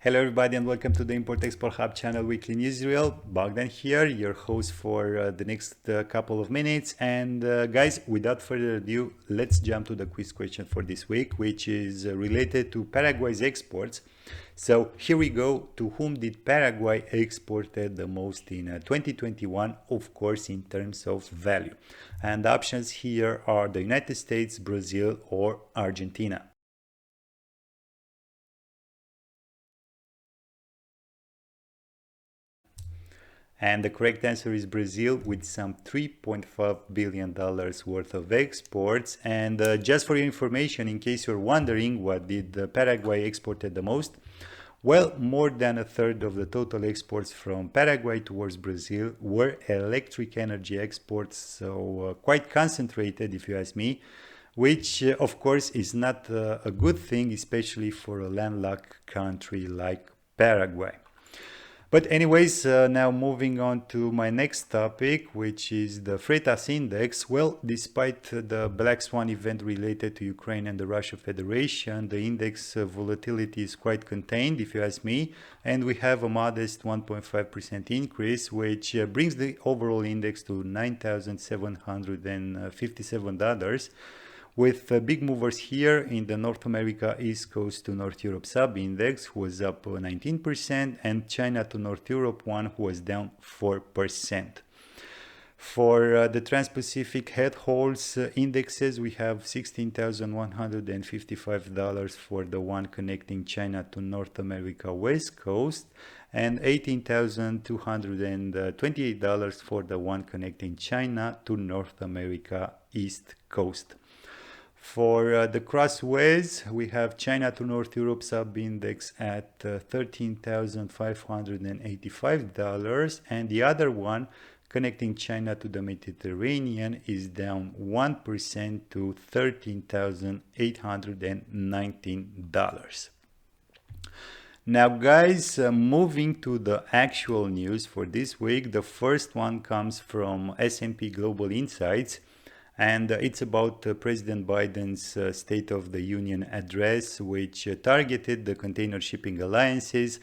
Hello everybody and welcome to the Import-Export Hub channel weekly in Israel. Bogdan here, your host for the next couple of minutes. And guys, without further ado, let's jump to the quiz question for this week, which is related to Paraguay's exports. So here we go. To whom did Paraguay exported the most in 2021? Of course, in terms of value. And the options here are the United States, Brazil, or Argentina. And the correct answer is Brazil with some $3.5 billion worth of exports. And just for your information, in case you're wondering what did Paraguay exported the most, well, more than a third of the total exports from Paraguay towards Brazil were electric energy exports, so quite concentrated if you ask me, which of course is not a good thing, especially for a landlocked country like Paraguay. But anyways, now moving on to my next topic, which is the Freightos Index. Well, despite the Black Swan event related to Ukraine and the Russia Federation, the index volatility is quite contained, if you ask me, and we have a modest 1.5% increase, which brings the overall index to $9,757. With big movers here in the North America East Coast to North Europe sub-index, who was up 19%, and China to North Europe one, who was down 4%. For the Trans-Pacific head holds indexes, we have $16,155 for the one connecting China to North America West Coast, and $18,228 for the one connecting China to North America East Coast. For the crossways, we have China to North Europe sub-index at $13,585, and the other one connecting China to the Mediterranean is down 1% to $13,819. Now guys, moving to the actual news for this week, the first one comes from S&P Global Insights. And it's about President Biden's State of the Union address, which targeted the container shipping alliances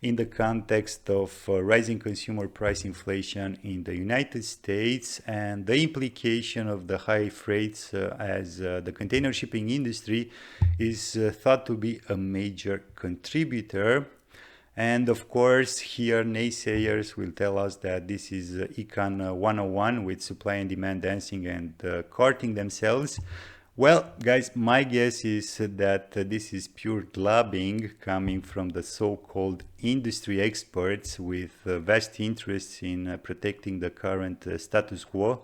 in the context of rising consumer price inflation in the United States and the implication of the high freights as the container shipping industry is thought to be a major contributor. And of course, here naysayers will tell us that this is Econ 101 with supply and demand dancing and courting themselves. Well, guys, my guess is that this is pure lobbying coming from the so-called industry experts with vast interests in protecting the current status quo,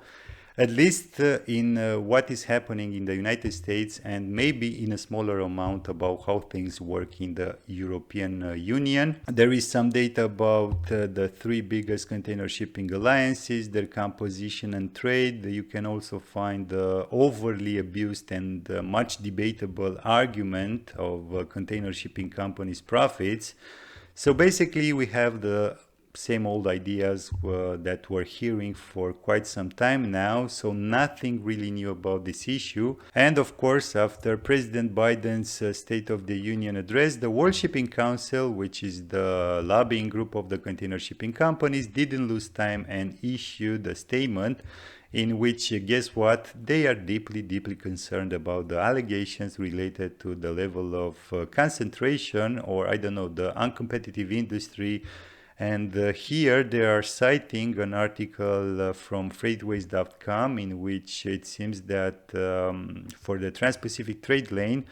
at least in what is happening in the United States, and maybe in a smaller amount about how things work in the European Union. There is some data about the three biggest container shipping alliances, their composition and trade. You can also find the overly abused and much debatable argument of container shipping companies' profits. So basically we have the same old ideas that we're hearing for quite some time now, so nothing really new about this issue. And of course, after President Biden's State of the Union address, the World Shipping Council, which is the lobbying group of the container shipping companies, didn't lose time and issued a statement in which, guess what, they are deeply concerned about the allegations related to the level of concentration, or I don't know, the uncompetitive industry. And here they are citing an article from freightways.com in which it seems that for the Trans-Pacific trade lane,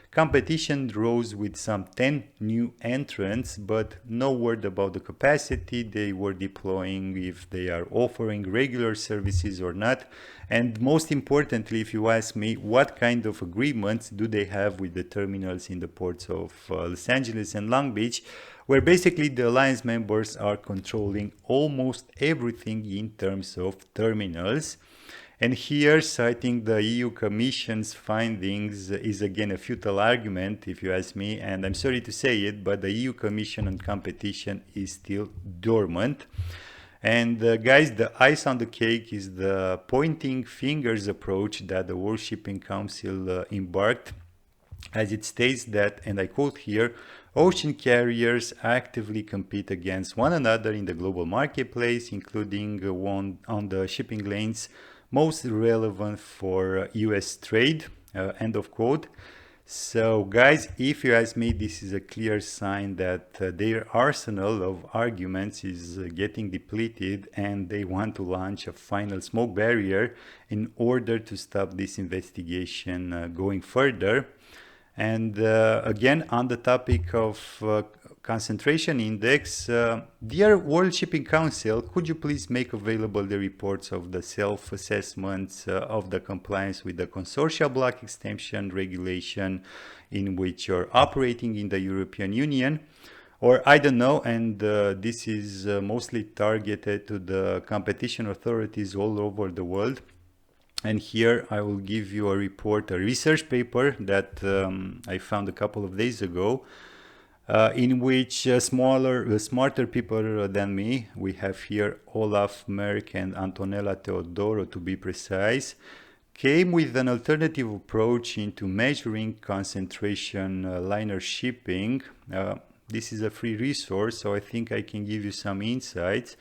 competition rose with some 10 new entrants, but no word about the capacity they were deploying, if they are offering regular services or not. And most importantly, if you ask me, what kind of agreements do they have with the terminals in the ports of Los Angeles and Long Beach, where basically the alliance members are controlling almost everything in terms of terminals. And here, citing the EU Commission's findings is again a futile argument, if you ask me, and I'm sorry to say it, but the EU Commission on competition is still dormant. And guys, the ice on the cake is the pointing fingers approach that the World Shipping Council embarked, as it states that, and I quote here, Ocean carriers actively compete against one another in the global marketplace, including one on the shipping lanes most relevant for US trade. End of quote. So guys, if you ask me, this is a clear sign that their arsenal of arguments is getting depleted and they want to launch a final smoke barrier in order to stop this investigation going further. And again, on the topic of concentration index, dear World Shipping Council, could you please make available the reports of the self-assessments of the compliance with the consortia block extension regulation in which you're operating in the European Union? Or I don't know, and this is mostly targeted to the competition authorities all over the world. And here I will give you a report, a research paper that I found a couple of days ago, in which smarter people than me, we have here Olaf Merck and Antonella Teodoro to be precise, came with an alternative approach into measuring concentration liner shipping. This is a free resource, so I think I can give you some insights.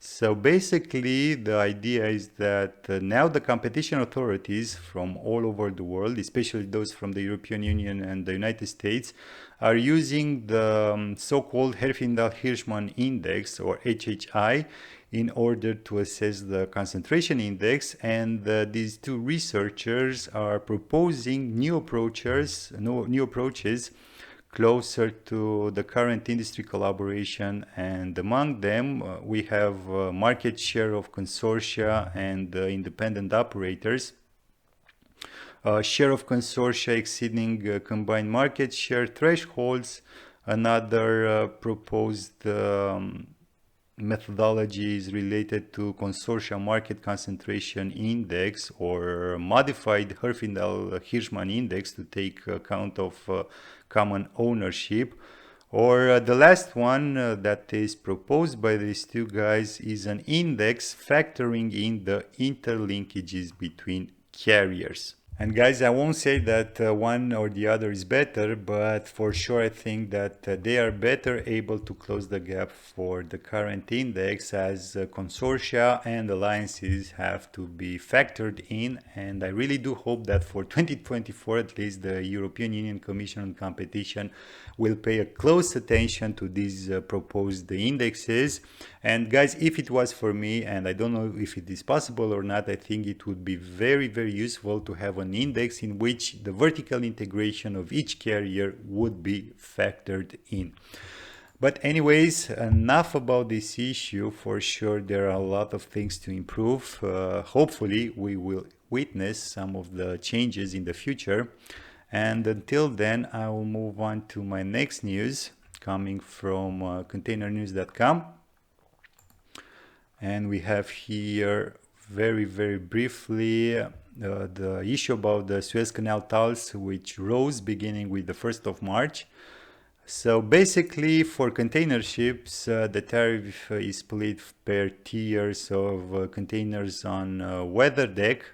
So basically, the idea is that now the competition authorities from all over the world, especially those from the European Union and the United States, are using the so-called Herfindahl-Hirschman Index, or HHI, in order to assess the concentration index. And these two researchers are proposing new approaches closer to the current industry collaboration, and among them we have market share of consortia and independent operators, share of consortia exceeding combined market share thresholds. Another proposed methodology is related to consortia market concentration index, or modified Herfindahl-Hirschman index to take account of common ownership. Or the last one that is proposed by these two guys is an index factoring in the interlinkages between carriers. And guys, I won't say that one or the other is better, but for sure I think that they are better able to close the gap for the current index, as consortia and alliances have to be factored in. And I really do hope that for 2024 at least, the European Union Commission on Competition will pay a close attention to these proposed indexes. And guys, if it was for me, and I don't know if it is possible or not, I think it would be very, very useful to have an index in which the vertical integration of each carrier would be factored in. But anyways, enough about this issue. For sure, there are a lot of things to improve. Hopefully, we will witness some of the changes in the future. And until then, I will move on to my next news coming from containernews.com. And we have here very, very briefly the issue about the Suez Canal tolls, which rose beginning with the 1st of March. So basically, for container ships, the tariff is split per tiers of containers on weather deck,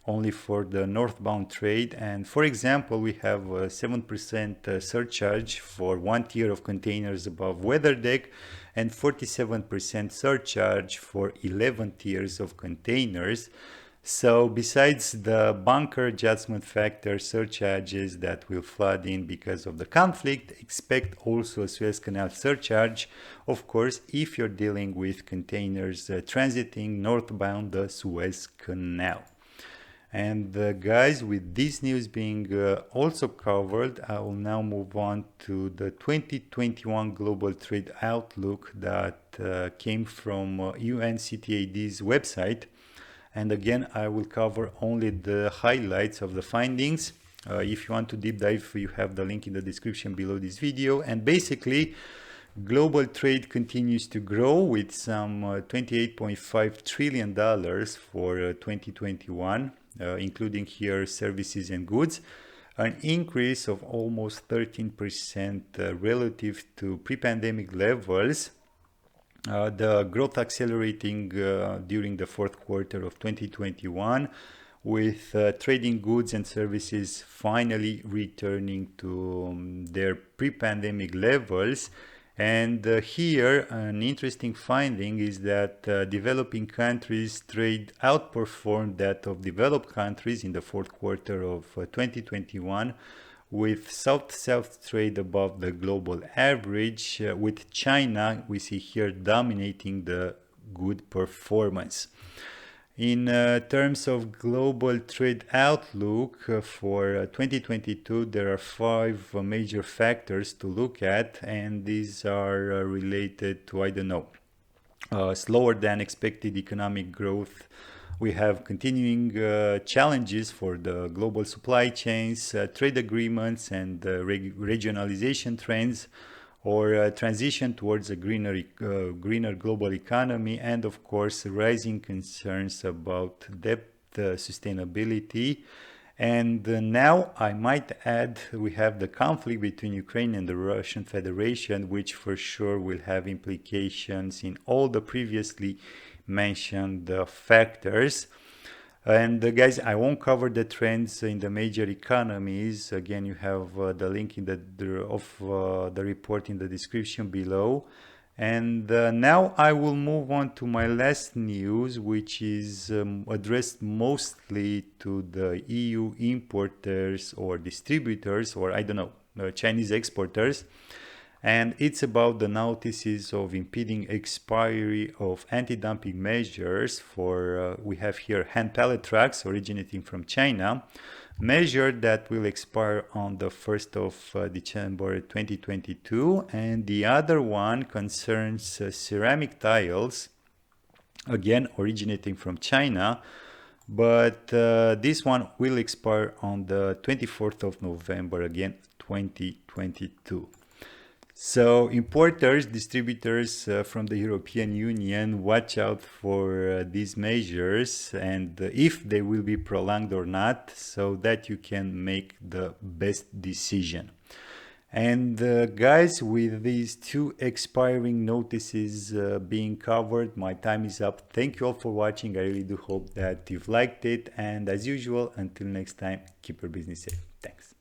only for the northbound trade. And for example, we have a 7% surcharge for one tier of containers above weather deck, and 47% surcharge for 11 tiers of containers. So besides the bunker adjustment factor surcharges that will flood in because of the conflict, expect also a Suez Canal surcharge, of course, if you're dealing with containers transiting northbound the Suez Canal. And guys, with this news being also covered, I will now move on to the 2021 Global Trade Outlook that came from UNCTAD's website. And again, I will cover only the highlights of the findings. If you want to deep dive, you have the link in the description below this video. And basically, global trade continues to grow with some $28.5 trillion for 2021. Including here services and goods, an increase of almost 13% relative to pre-pandemic levels. The growth accelerating during the fourth quarter of 2021, with trading goods and services finally returning to their pre-pandemic levels. And here, an interesting finding is that developing countries' trade outperformed that of developed countries in the fourth quarter of 2021, with South-South trade above the global average, with China, we see here, dominating the good performance. In terms of global trade outlook for 2022, there are five major factors to look at, and these are related to, I don't know, slower than expected economic growth. We have continuing challenges for the global supply chains, trade agreements, and regionalization trends, or transition towards a greener global economy, and of course rising concerns about debt sustainability. And now I might add, we have the conflict between Ukraine and the Russian Federation, which for sure will have implications in all the previously mentioned factors. And guys, I won't cover the trends in the major economies. Again, you have the link in the report in the description below. And now I will move on to my last news, which is addressed mostly to the EU importers or distributors, or I don't know, Chinese exporters. And it's about the notices of impending expiry of anti-dumping measures for, we have here hand pallet trucks originating from China, measure that will expire on the 1st of December 2022. And the other one concerns ceramic tiles, again originating from China, but this one will expire on the 24th of November, again 2022. So importers, distributors from the European Union, watch out for these measures and if they will be prolonged or not, so that you can make the best decision. And guys, with these two expiring notices being covered, my time is up. Thank you all for watching. I really do hope that you've liked it. And as usual, until next time, keep your business safe. Thanks.